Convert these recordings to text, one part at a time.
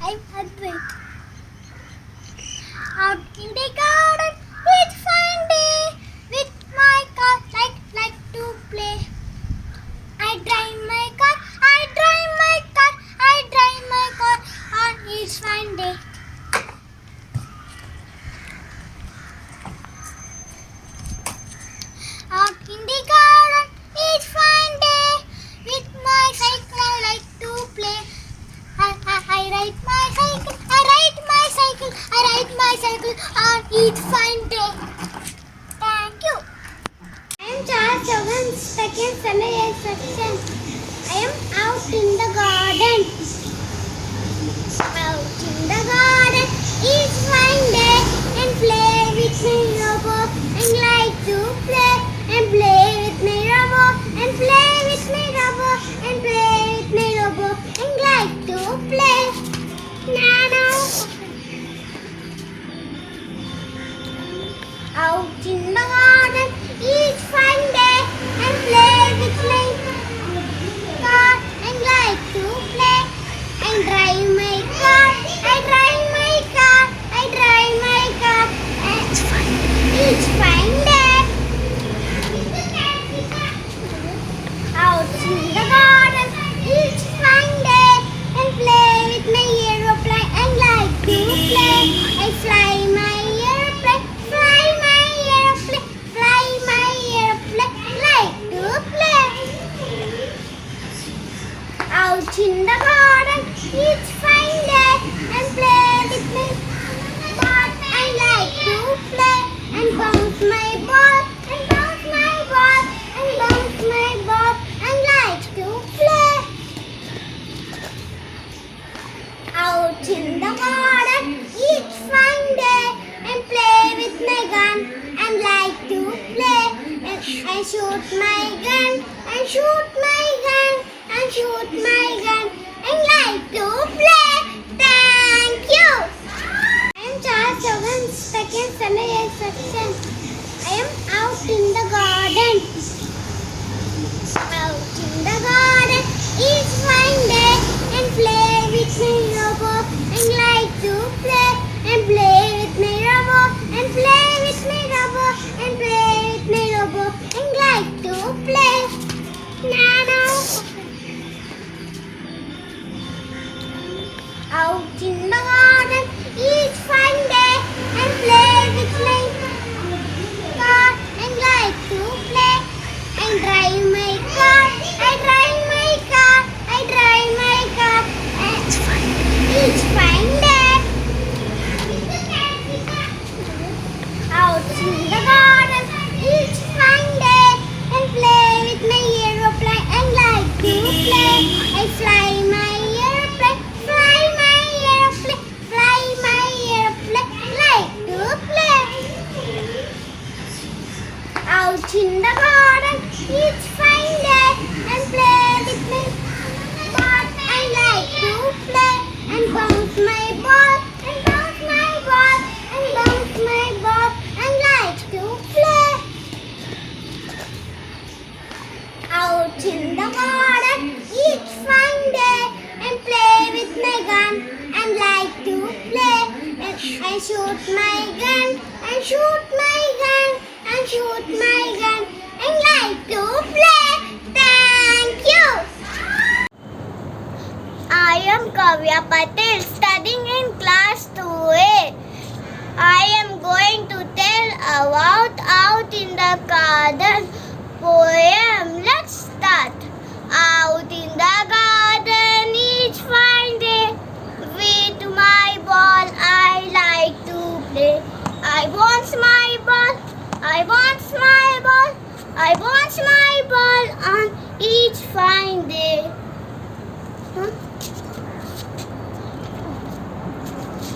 I'm Advait. Out in the garden, it's fine day. With my car, like to play. I drive my car, I drive my car, I drive my car on each fine day. Out in the garden, it's fine day. With my cycle, I like to play. I ride my cycle, I ride my cycle, I ride my cycle on each fine day. Thank you. I am Charles Chauhan, second standard section. I am out in the garden. Out in the garden, each fine day, and play with my robot, and like to play, and play with my robot, and play with my robot, and play with my robot, and like to play. Nano. Out in the garden, each fine day, and play with my car, and like to play, and drive my car, I drive my car, I drive my car, each fine day. Out in the garden, each fine day, and play with my aeroplane, and like to play, I fly my aeroplane, fly my aeroplane, fly my aeroplane, like to play. Out in the garden, each fine day, and play with my ball, I like to play, and bounce my ball, and bounce my ball, and bounce my ball, and like to play. Out in the garden, each fine day, and play with my gun, and like to play, and shoot my gun, and shoot my gun, and shoot my gun, and like to play. Thank you. I am Charles Chauhan, second standard section. I am out in the garden. Out in the garden, each fine day, and play with my robot, and like to play, and play with my robot, and play with my robot, and play with my robot, and like to play. Nano. Out in the garden, each fine day, and play with my car, and like to play, and drive my car, I drive my car, I drive my car, each fine day. Out in the garden, each fine day, and play with my aeroplane, and like to play, I fly my aeroplane, fly my aeroplane, fly my aeroplane, like to play. Out in the garden, each fine day, and play with my ball, I like to play, and bounce my ball, and bounce my ball, and bounce my ball, and like to play. Out in the garden, each fine day, and play with my gun, and like to play, and shoot my gun, and shoot my gun, and shoot my gun, and like to play. Thank you. I am Kavya Patel, studying in class 2A. I am going to tell about Out in the Garden poem. Let's start. Out in the garden each fine day, with my ball I like to play. I want my ball, I want my ball, I want my ball on each fine day.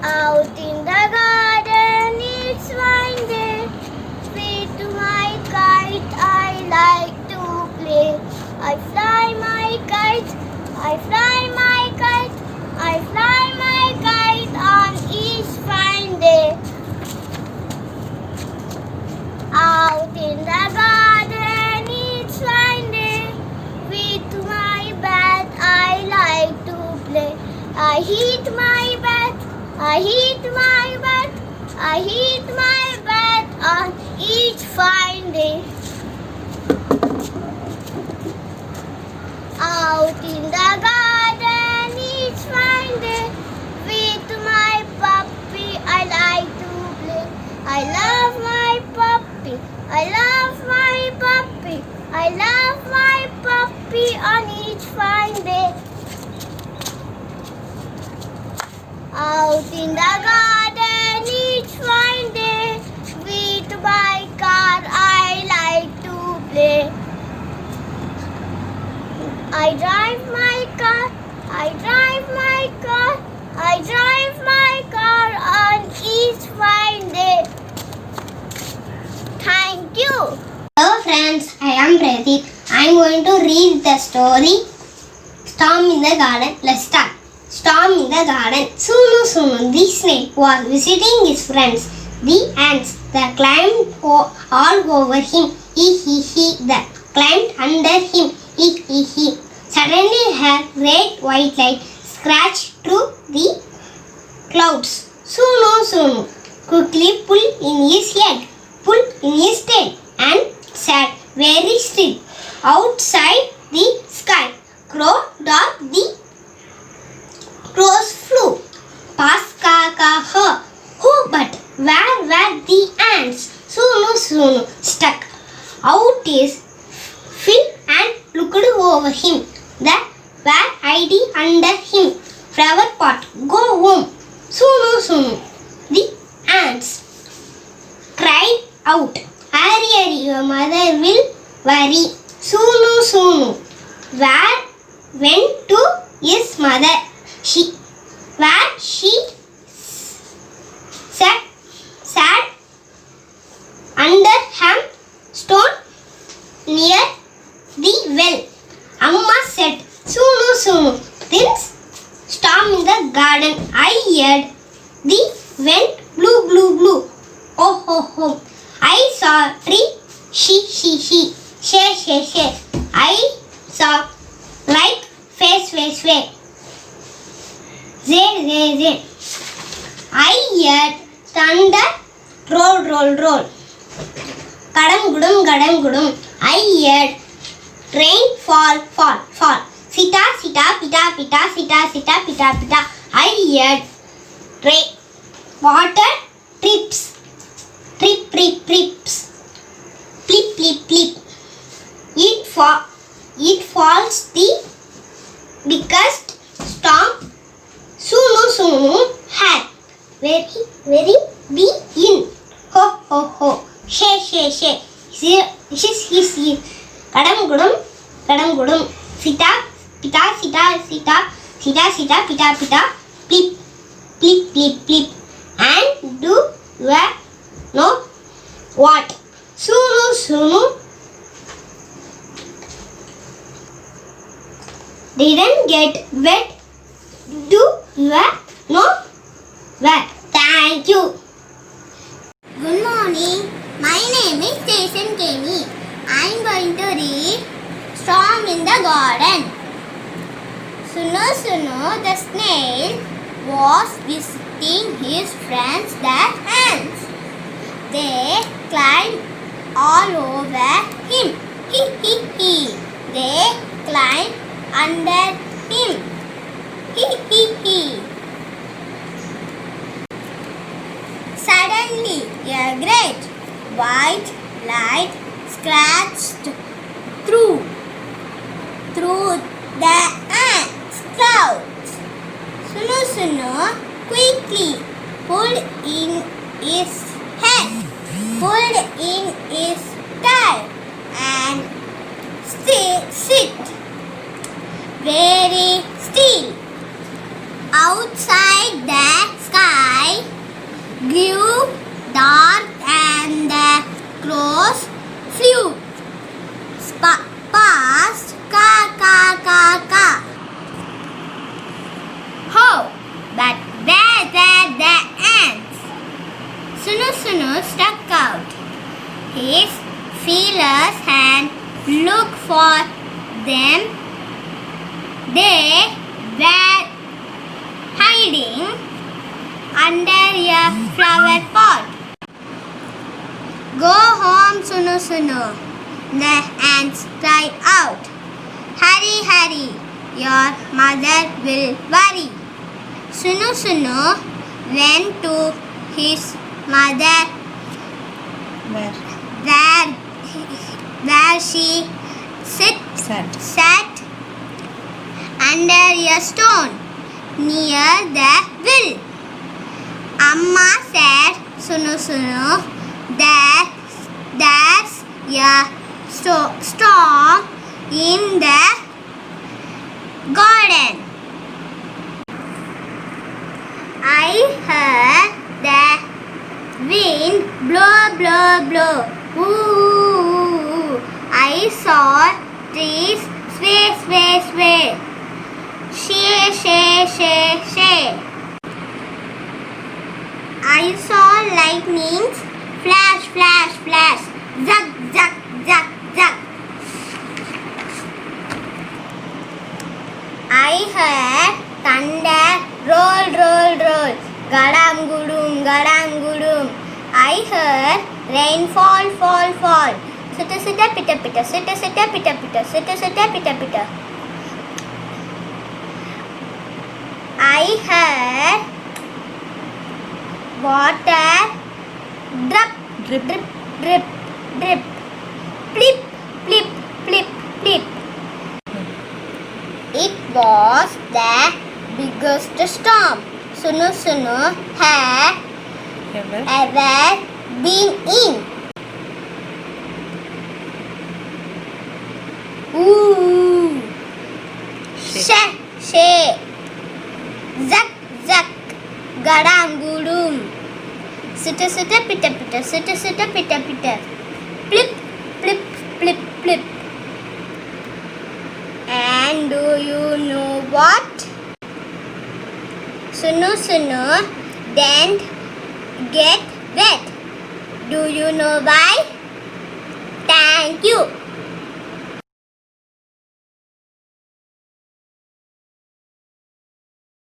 Out in the garden each fine day, with my kite I like to play. I fly my kite, I fly my kite, I fly my kite on each fine day. Out in the garden each fine day, with my bat I like to play. I hit my I hit my bed. I hit my bed on each fine day. Out in the garden each fine day with my puppy I like to play. I love my puppy. I love my puppy. I love my puppy on each fine day. Out in the garden each fine day with my car I like to play. I drive my car, I drive my car, I drive my car on each fine day. Thank you. Hello friends, I am Pradeep. I am going to read the story Storm in the Garden. Let's start. Storm in the garden. Sunu, the snake, was visiting his friends, the ants, that climbed all over him. That climbed under him. Suddenly her great white light scratched through the clouds. Sunu quickly pulled in his head, pulled in his tail, and sat very still. Outside the sky, dark the crows flew past her. Oh, but where were the ants? Sunu stuck out his feet and looked over him. They were hiding under him. Flower pot, go home. Sunu. The ants cried out. Hurry, your mother will worry. Sunu. Where went to his mother? She sat under ham stone near the well. Amma said, Sunu, this storm in the garden. I heard the wind blue. Oh. I saw tree, she. She. I saw like face. Zay. I heard thunder, roll. Gadam gudum. I heard rain fall. Sita, pita. I heard rain, water trips. Plip. It falls the biggest storm Sunu had very big. Ho. She. His. Gadam gudum. Sita, pita. Plip. And do you know what? Sunu didn't get wet. Do you know what? Thank you. Good morning. My name is Jason Kenny. I am going to read Storm in the Garden. Sunu, the snail, was visiting his friends, the ants. They climbed all over him. They climbed under him. Suddenly, a great white light scratched through the ants' clouds. Sunu quickly pulled in his head, pulled in his tail, and sit very still. Outside the sky grew dark and the crows flew past ka. Oh, but where were the ants? Sunu stuck out his feelers and looked for them. They were hiding under a flower pot. Go home, Sunu Sunu, the ants cried out. Hurry, hurry, your mother will worry. Sunu Sunu went to his mother where she sat under a stone near the well. Amma said, Sunu Sunu, there's a storm in the garden. I heard the wind blow, blow, blow. Ooh, I saw trees sway, sway, sway. Shake, shake, shake, shake. I saw lightnings flash, flash, flash. Zag, zag, zag, zag. I heard thunder roll, roll, roll. Gadam, gudum, gadam, gudum. I heard rain fall, fall, fall. Sitta, sitta, pitta, pitta, sitta, sitta, pitta, pitta, sitta, sitta, pitta, pitta. I heard water drip, drip, drip, drip, drip. Plip, plip, plip, plip. It was the biggest storm Sunu Sunu had ever been in. Ooh, shake, shake, zak, zak, gadam, gudum, sitta, sitta, pitta, pitta, sitta, sitta, pitta, pitta, plip, plip, plip, plip. And do you know what? Sunu Sunu didn't get wet. Do you know why? Thank you.